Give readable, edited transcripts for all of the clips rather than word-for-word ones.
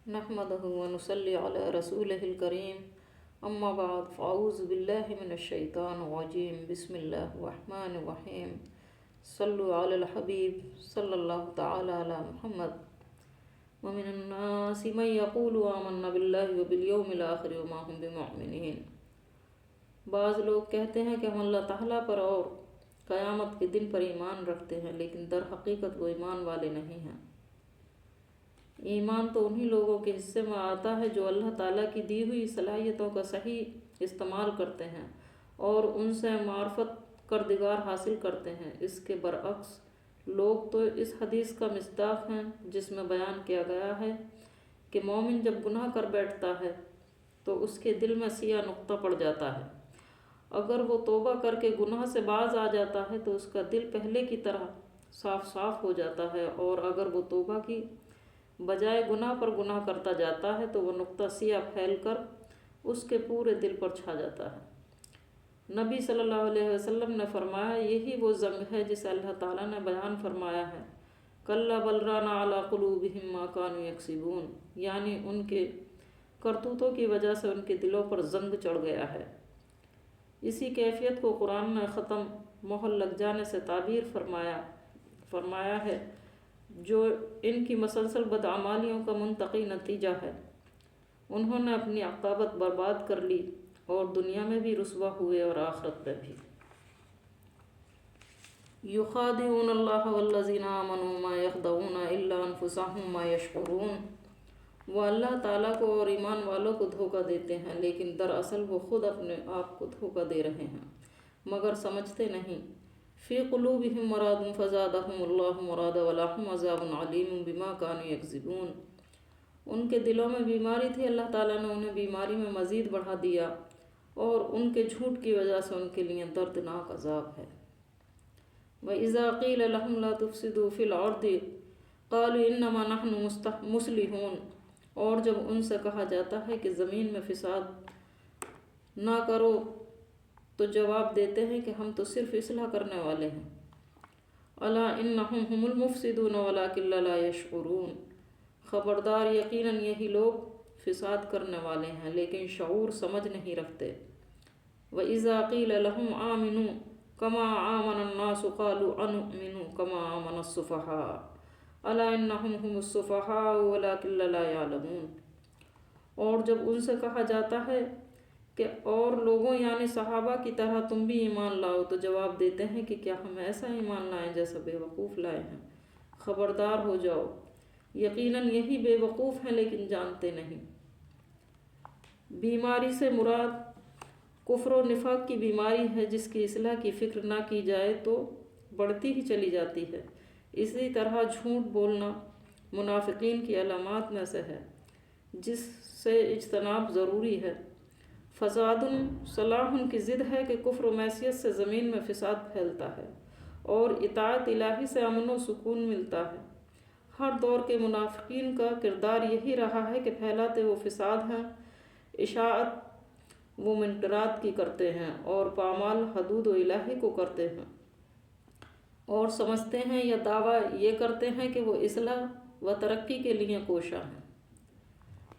نحمده ونصلي على رسوله الكريم اما بعد فاعوذ بالله من الشیطان الرجیم بسم اللہ الرحمن الرحیم صلوا علی الحبیب صلی اللہ تعالی علی محمد ومن الناس من يقول آمنا باللہ وبالیوم الآخر وما هم بمؤمنین۔ بعض لوگ کہتے ہیں کہ ہم اللہ تعالیٰ پر اور قیامت کے دن پر ایمان رکھتے ہیں، لیکن در حقیقت وہ ایمان والے نہیں ہیں۔ ایمان تو انہی لوگوں کے حصے میں آتا ہے جو اللہ تعالیٰ کی دی ہوئی صلاحیتوں کا صحیح استعمال کرتے ہیں اور ان سے معرفت کردگار حاصل کرتے ہیں۔ اس کے برعکس لوگ تو اس حدیث کا مصداق ہیں جس میں بیان کیا گیا ہے کہ مومن جب گناہ کر بیٹھتا ہے تو اس کے دل میں سیاہ نقطہ پڑ جاتا ہے۔ اگر وہ توبہ کر کے گناہ سے باز آ جاتا ہے تو اس کا دل پہلے کی طرح صاف صاف ہو جاتا ہے، اور اگر وہ توبہ کی بجائے گناہ پر گناہ کرتا جاتا ہے تو وہ نقطہ سیاہ پھیل کر اس کے پورے دل پر چھا جاتا ہے۔ نبی صلی اللہ علیہ وسلم نے فرمایا، یہی وہ زنگ ہے جسے اللہ تعالیٰ نے بیان فرمایا ہے، کَلَّا بَلْ رَانَ عَلَىٰ قُلُوبِهِمْ مَا كَانُوا يَكْسِبُونَ، یعنی ان کے کرتوتوں کی وجہ سے ان کے دلوں پر زنگ چڑھ گیا ہے۔ اسی کیفیت کو قرآن نے ختم مہر لگ جانے سے تعبیر فرمایا ہے، جو ان کی مسلسل بدعمالیوں کا منطقی نتیجہ ہے۔ انہوں نے اپنی عاقبت برباد کر لی اور دنیا میں بھی رسوا ہوئے اور آخرت میں بھی۔ یخادعون اللہ والذین آمنوا ما یخدعون الا انفسهم وما یشعرون، وہ اللہ تعالیٰ کو اور ایمان والوں کو دھوکہ دیتے ہیں، لیکن دراصل وہ خود اپنے آپ کو دھوکہ دے رہے ہیں مگر سمجھتے نہیں۔ فی قلوبہم مرض فزادہم اللہ مرضا ولہم عذاب علیم بما کانوا یکذبون، ان کے دلوں میں بیماری تھی، اللہ تعالیٰ نے انہیں بیماری میں مزید بڑھا دیا اور ان کے جھوٹ کی وجہ سے ان کے لیے دردناک عذاب ہے۔ وَإِذَا قِيلَ لَهُمْ لَا تُفْسِدُوا فِي الْأَرْضِ قَالُوا إِنَّمَا نَحْنُ مُصْلِحُونَ، اور جب ان سے کہا جاتا ہے کہ زمین میں فساد نہ کرو تو جواب دیتے ہیں کہ ہم تو صرف اصلاح کرنے والے ہیں۔ الا انہم هم المفسدون ولکن لا یشعرون، خبردار یقیناً یہی لوگ فساد کرنے والے ہیں لیکن شعور سمجھ نہیں رکھتے۔ وَإِذَا قِيلَ لَهُمْ آمِنُوا كَمَا آمَنَ النَّاسُ قَالُوا أَنُؤْمِنُ كَمَا آمَنَ السُّفَهَاءُ أَلَا إِنَّهُمْ هُمُ السُّفَهَاءُ وَلَكِنْ لَا يَعْلَمُونَ، اور جب ان سے کہا جاتا ہے کہ اور لوگوں یعنی صحابہ کی طرح تم بھی ایمان لاؤ تو جواب دیتے ہیں کہ کیا ہم ایسا ایمان لائیں جیسا بے وقوف لائے ہیں۔ خبردار ہو جاؤ، یقیناً یہی بے وقوف ہیں لیکن جانتے نہیں۔ بیماری سے مراد کفر و نفاق کی بیماری ہے جس کی اصلاح کی فکر نہ کی جائے تو بڑھتی ہی چلی جاتی ہے۔ اسی طرح جھوٹ بولنا منافقین کی علامات میں سے ہے جس سے اجتناب ضروری ہے۔ فساد صلاح کی ضد ہے کہ کفر و معصیت سے زمین میں فساد پھیلتا ہے اور اطاعت الہی سے امن و سکون ملتا ہے۔ ہر دور کے منافقین کا کردار یہی رہا ہے کہ پھیلاتے وہ فساد ہیں، اشاعت وہ منکرات کی کرتے ہیں اور پامال حدود و الہی کو کرتے ہیں، اور سمجھتے ہیں یا دعویٰ یہ کرتے ہیں کہ وہ اصلاح و ترقی کے لیے کوشاں ہیں۔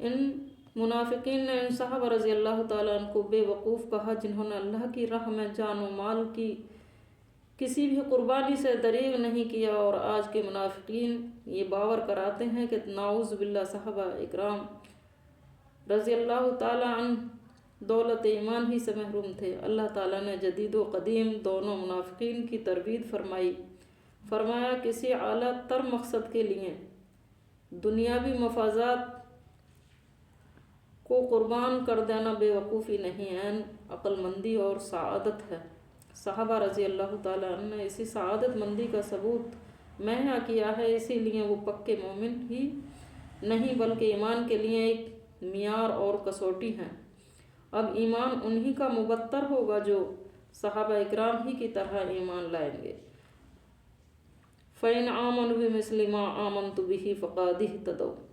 ان منافقین نے ان صحابہ رضی اللہ تعالیٰ عنہ کو بے وقوف کہا جنہوں نے اللہ کی راہ میں جان و مال کی کسی بھی قربانی سے دریغ نہیں کیا، اور آج کے منافقین یہ باور کراتے ہیں کہ نعوذ باللہ صحابہ اکرام رضی اللہ تعالیٰ عنہ دولت ایمان ہی سے محروم تھے۔ اللہ تعالیٰ نے جدید و قدیم دونوں منافقین کی تردید فرمایا کسی اعلیٰ تر مقصد کے لیے دنیاوی مفاذات کو قربان کر دینا بے وقوفی نہیں، عین عقل مندی اور سعادت ہے۔ صحابہ رضی اللہ تعالیٰ عنہ نے اسی سعادت مندی کا ثبوت مہیا کیا ہے، اسی لیے وہ پکے مومن ہی نہیں بلکہ ایمان کے لیے ایک معیار اور کسوٹی ہیں۔ اب ایمان انہی کا مبتر ہوگا جو صحابہ اکرام ہی کی طرح ایمان لائیں گے۔ فَإِنْ آمَنُوا بِمِثْلِ مَا آمَنْتُ بِهِ فَقَدِ اهْتَدَوْا،